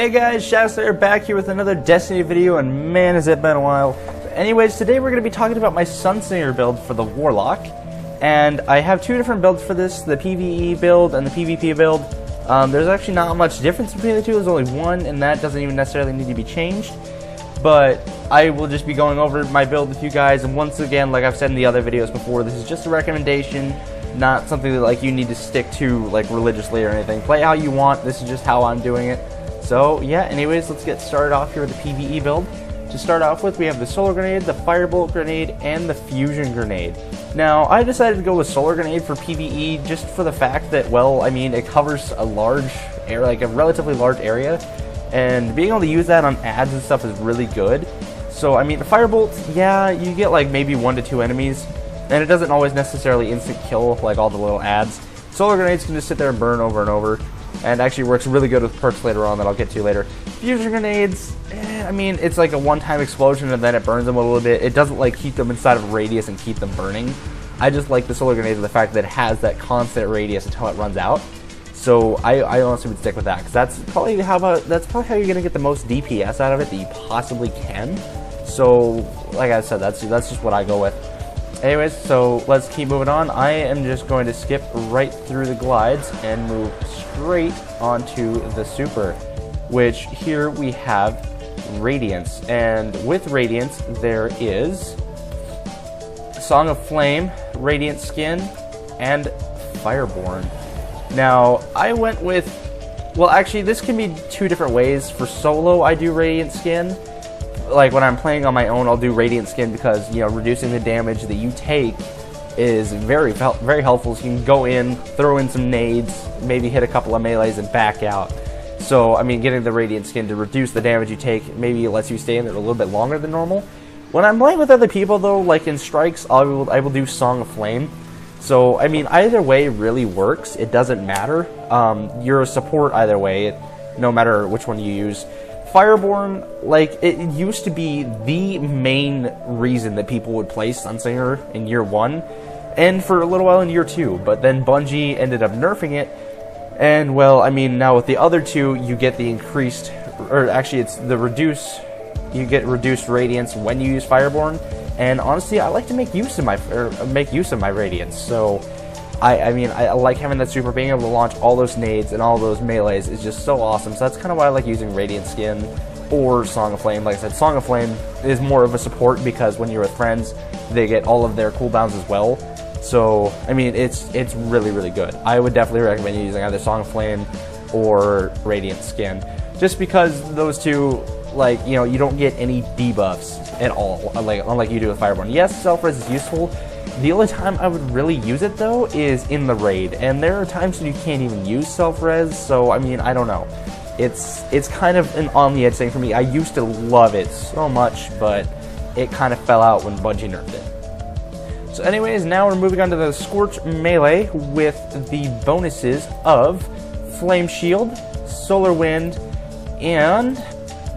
Hey guys, Shouts back here with another Destiny video, and man has it been a while. Anyways, today we're going to be talking about my Sunsinger build for the Warlock. And I have two different builds for this, the PvE build and the PvP build. There's actually not much difference between the two, there's only one, and that doesn't even necessarily need to be changed. But I will just be going over my build with you guys, and once again, like I've said in the other videos before, this is just a recommendation, not something that like you need to stick to like religiously or anything. Play how you want, this is just how I'm doing it. So yeah, anyways, let's get started off here with the PvE build. To start off with, we have the Solar Grenade, the Firebolt Grenade, and the Fusion Grenade. Now, I decided to go with Solar Grenade for PvE just for the fact that, well, I mean, it covers a large area, like a relatively large area, and being able to use that on ads and stuff is really good. So, I mean, the Firebolt, yeah, you get like maybe 1 to 2 enemies, and it doesn't always necessarily instant kill like all the little ads. Solar Grenades can just sit there and burn over and over, and actually works really good with perks later on that I'll get to later. Fusion Grenades, I mean, it's like a one-time explosion and then it burns them a little bit. It doesn't like keep them inside of a radius and keep them burning. I just like the Solar Grenades with the fact that it has that constant radius until it runs out. So I honestly would stick with that, because that's probably how you're gonna get the most DPS out of it that you possibly can. So like I said, that's just what I go with. Anyways, so let's keep moving on. I am just going to skip right through the glides and move straight onto the super, which here we have Radiance. And with Radiance, there is Song of Flame, Radiant Skin, and Fireborn. Now, I went with, well, actually, this can be two different ways. For solo, I do Radiant Skin. Like when I'm playing on my own, I'll do Radiant Skin because, you know, reducing the damage that you take is very helpful. So you can go in, throw in some nades, maybe hit a couple of melees and back out. So, I mean, getting the Radiant Skin to reduce the damage you take maybe lets you stay in there a little bit longer than normal. When I'm playing with other people, though, like in strikes, I will do Song of Flame. So, I mean, either way really works. It doesn't matter. You're a support either way, no matter which one you use. Fireborn, like, it used to be the main reason that people would play Sunsinger in year 1, and for a little while in year 2, but then Bungie ended up nerfing it, and, well, I mean, now with the other two, you get the increased, or actually it's the you get reduced radiance when you use Fireborn, and honestly, I like to make use of my radiance, so I mean, I like having that super, being able to launch all those nades and all those melees is just so awesome. So that's kind of why I like using Radiant Skin or Song of Flame. Like I said, Song of Flame is more of a support because when you're with friends, they get all of their cooldowns as well. So, I mean, it's really, really good. I would definitely recommend using either Song of Flame or Radiant Skin. Just because those two, like, you know, you don't get any debuffs at all, like unlike you do with Fireborn. Yes, self-res is useful. The only time I would really use it, though, is in the raid, and there are times when you can't even use self-res, so, I mean, I don't know. It's kind of an on-the-edge thing for me. I used to love it so much, but it kind of fell out when Bungie nerfed it. So anyways, now we're moving on to the Scorch Melee with the bonuses of Flame Shield, Solar Wind, and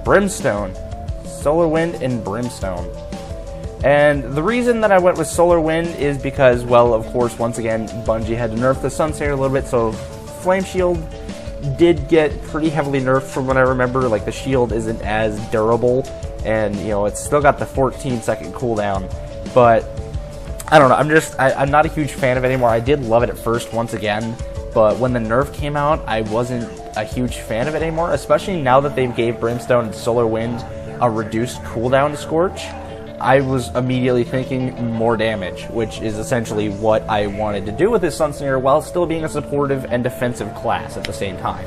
Brimstone. Solar Wind and Brimstone. And the reason that I went with Solar Wind is because, well, of course, once again, Bungie had to nerf the Sunsinger a little bit, so Flame Shield did get pretty heavily nerfed from what I remember. Like, the shield isn't as durable, and, you know, it's still got the 14-second cooldown, but I don't know, I'm not a huge fan of it anymore. I did love it at first, once again, but when the nerf came out, I wasn't a huge fan of it anymore, especially now that they've gave Brimstone and Solar Wind a reduced cooldown to Scorch. I was immediately thinking more damage, which is essentially what I wanted to do with this Sunsinger while still being a supportive and defensive class at the same time.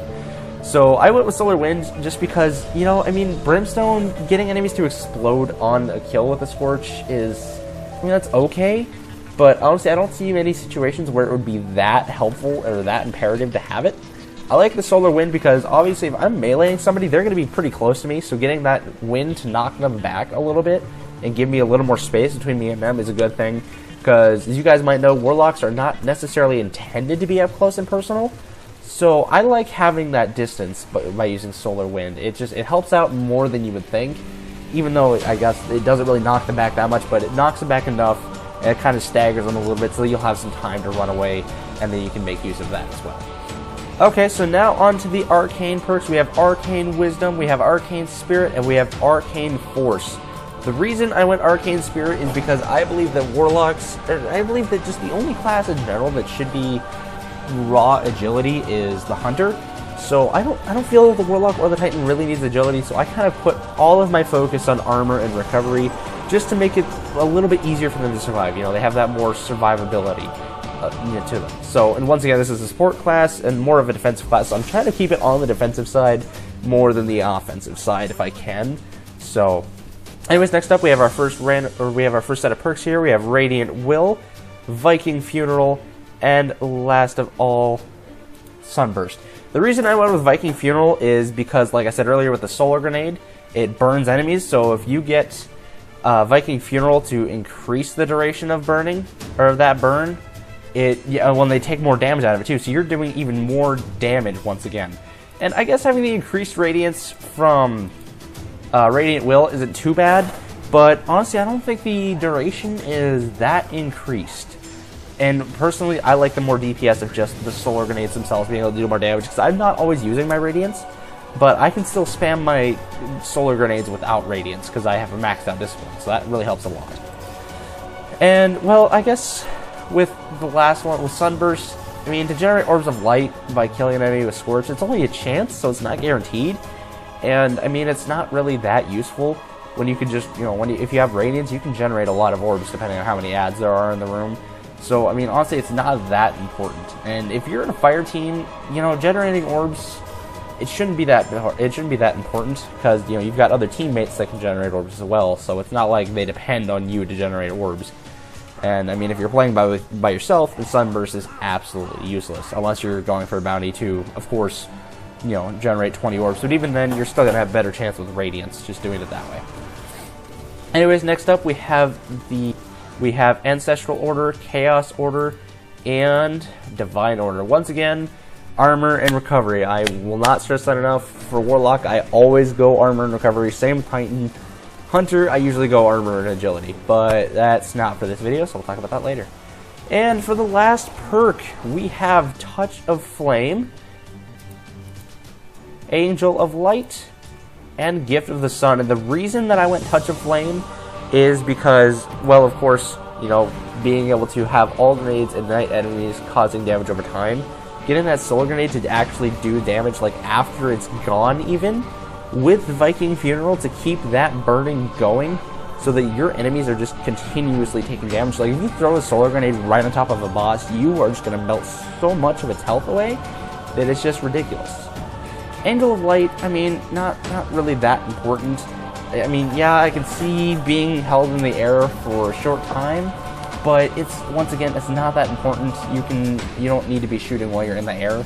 So I went with Solar Wind just because, you know, I mean, Brimstone, getting enemies to explode on a kill with a Scorch is, I mean, that's okay, but honestly, I don't see many situations where it would be that helpful or that imperative to have it. I like the Solar Wind because, obviously, if I'm meleeing somebody, they're going to be pretty close to me, so getting that wind to knock them back a little bit and give me a little more space between me and them is a good thing, because as you guys might know, Warlocks are not necessarily intended to be up close and personal, so I like having that distance by using Solar Wind. It helps out more than you would think, even though I guess it doesn't really knock them back that much, but it knocks them back enough, and it kind of staggers them a little bit so you'll have some time to run away, and then you can make use of that as well. Okay, so now on to the arcane perks. We have Arcane Wisdom, we have Arcane Spirit, and we have Arcane Force. The reason I went Arcane Spirit is because I believe that Warlocks, I believe that just the only class in general that should be raw agility is the Hunter. So I don't feel the Warlock or the Titan really needs agility, so I kind of put all of my focus on armor and recovery just to make it a little bit easier for them to survive. You know, they have that more survivability to them. So, and once again, this is a support class and more of a defensive class, so I'm trying to keep it on the defensive side more than the offensive side if I can. So, anyways, next up we have our first set of perks here. We have Radiant Will, Viking Funeral, and last of all, Sunburst. The reason I went with Viking Funeral is because, like I said earlier, with the Solar Grenade, it burns enemies. So if you get Viking Funeral to increase the duration of burning, or of that burn, when they take more damage out of it too. So you're doing even more damage once again. And I guess having the increased radiance from Radiant Will isn't too bad, but honestly, I don't think the duration is that increased. And personally, I like the more DPS of just the solar grenades themselves being able to do more damage, because I'm not always using my radiance, but I can still spam my solar grenades without radiance because I have a maxed out discipline, so that really helps a lot. And, well, I guess with the last one, with Sunburst, I mean, to generate Orbs of Light by killing an enemy with Scorch, it's only a chance, so it's not guaranteed. And, I mean, it's not really that useful when you can just, you know, if you have radiance, you can generate a lot of orbs depending on how many adds there are in the room. So, I mean, honestly, it's not that important. And if you're in a fire team, you know, generating orbs, it shouldn't be that important, because, you know, you've got other teammates that can generate orbs as well, so it's not like they depend on you to generate orbs. And, I mean, if you're playing by yourself, the Sunburst is absolutely useless, unless you're going for a bounty to, of course, you know, generate 20 orbs. But even then, you're still going to have a better chance with Radiance, just doing it that way. Anyways, next up, we have Ancestral Order, Chaos Order, and Divine Order. Once again, armor and recovery. I will not stress that enough. For Warlock, I always go armor and recovery. Same with Titan. Hunter, I usually go armor and agility, but that's not for this video, so we'll talk about that later. And for the last perk, we have Touch of Flame, Angel of Light, and Gift of the Sun. And the reason that I went Touch of Flame is because, well, of course, you know, being able to have all grenades ignite enemies causing damage over time, getting that solar grenade to actually do damage, like, after it's gone even, with Viking Funeral to keep that burning going, so that your enemies are just continuously taking damage. Like, if you throw a solar grenade right on top of a boss, you are just going to melt so much of its health away that it's just ridiculous. Angel of Light, I mean, not really that important. I mean, yeah, I can see being held in the air for a short time, but it's, once again, it's not that important. You don't need to be shooting while you're in the air,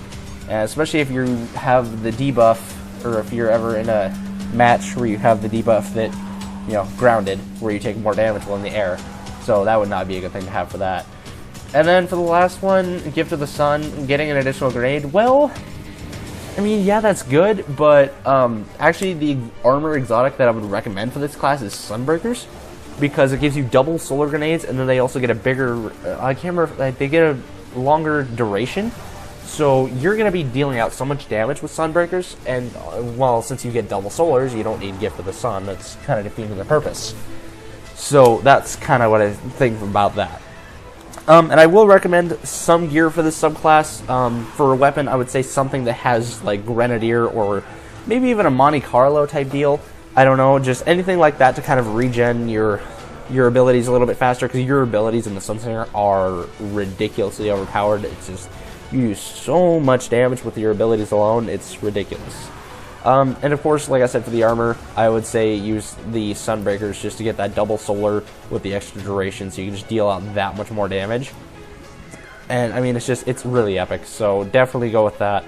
especially if you have the debuff, or if you're ever in a match where you have the debuff that, you know, grounded, where you take more damage while in the air. So that would not be a good thing to have for that. And then for the last one, Gift of the Sun, getting an additional grenade. Well, I mean, yeah, that's good, but actually the armor exotic that I would recommend for this class is Sunbreakers, because it gives you double solar grenades, and then they also get a bigger, I can't remember, they get a longer duration. So you're going to be dealing out so much damage with Sunbreakers, and well, since you get double solars, you don't need Gift of the Sun. That's kind of defeating the purpose. So that's kind of what I think about that. And I will recommend some gear for this subclass. For a weapon, I would say something that has like Grenadier, or maybe even a Monte Carlo type deal. I don't know, just anything like that to kind of regen your abilities a little bit faster, because your abilities in the Sunsinger are ridiculously overpowered. It's just, you do so much damage with your abilities alone, it's ridiculous. And of course, like I said, for the armor, I would say use the Sunbreakers just to get that double solar with the extra duration, so you can just deal out that much more damage. And I mean, it's really epic, so definitely go with that.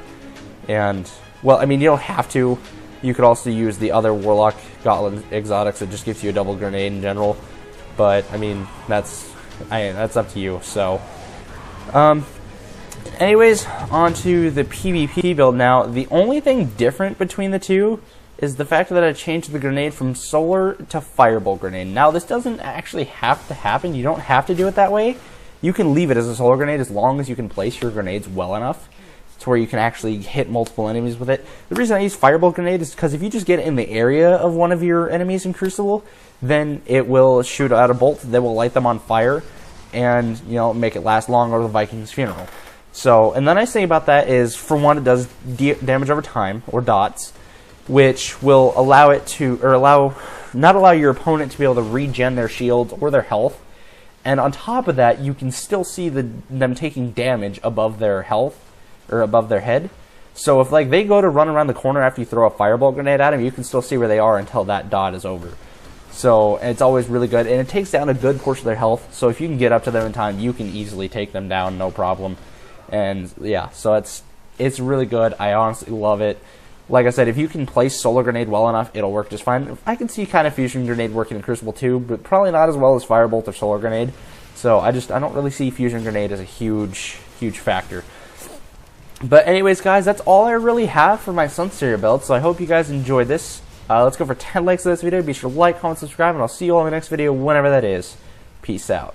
And, well, I mean, you don't have to. You could also use the other Warlock Gauntlet exotics that just gives you a double grenade in general. But, I mean, that's up to you, so. Anyways, on to the PvP build now. The only thing different between the two is the fact that I changed the grenade from solar to fireball grenade. Now, this doesn't actually have to happen. You don't have to do it that way. You can leave it as a solar grenade as long as you can place your grenades well enough. to where you can actually hit multiple enemies with it. The reason I use Fireball Grenade is because if you just get in the area of one of your enemies in Crucible, then it will shoot out a bolt that will light them on fire and, you know, make it last longer, the Viking's Funeral. So, and the nice thing about that is, for one, it does damage over time, or dots, which will allow it to, or not allow your opponent to be able to regen their shields or their health. And on top of that, you can still see them taking damage above their health, or above their head. So if like they go to run around the corner after you throw a Fireball Grenade at them, you can still see where they are until that dot is over. So it's always really good, and it takes down a good portion of their health. So if you can get up to them in time, you can easily take them down, no problem. And yeah, so it's really good. I honestly love it. Like I said, if you can place Solar Grenade well enough, it'll work just fine. I can see kind of Fusion Grenade working in Crucible too, but probably not as well as Firebolt or Solar Grenade. So I don't really see Fusion Grenade as a huge factor. But anyways, guys, that's all I really have for my Sunsinger build. So I hope you guys enjoyed this. Let's go for 10 likes to this video. Be sure to like, comment, subscribe, and I'll see you all in the next video, whenever that is. Peace out.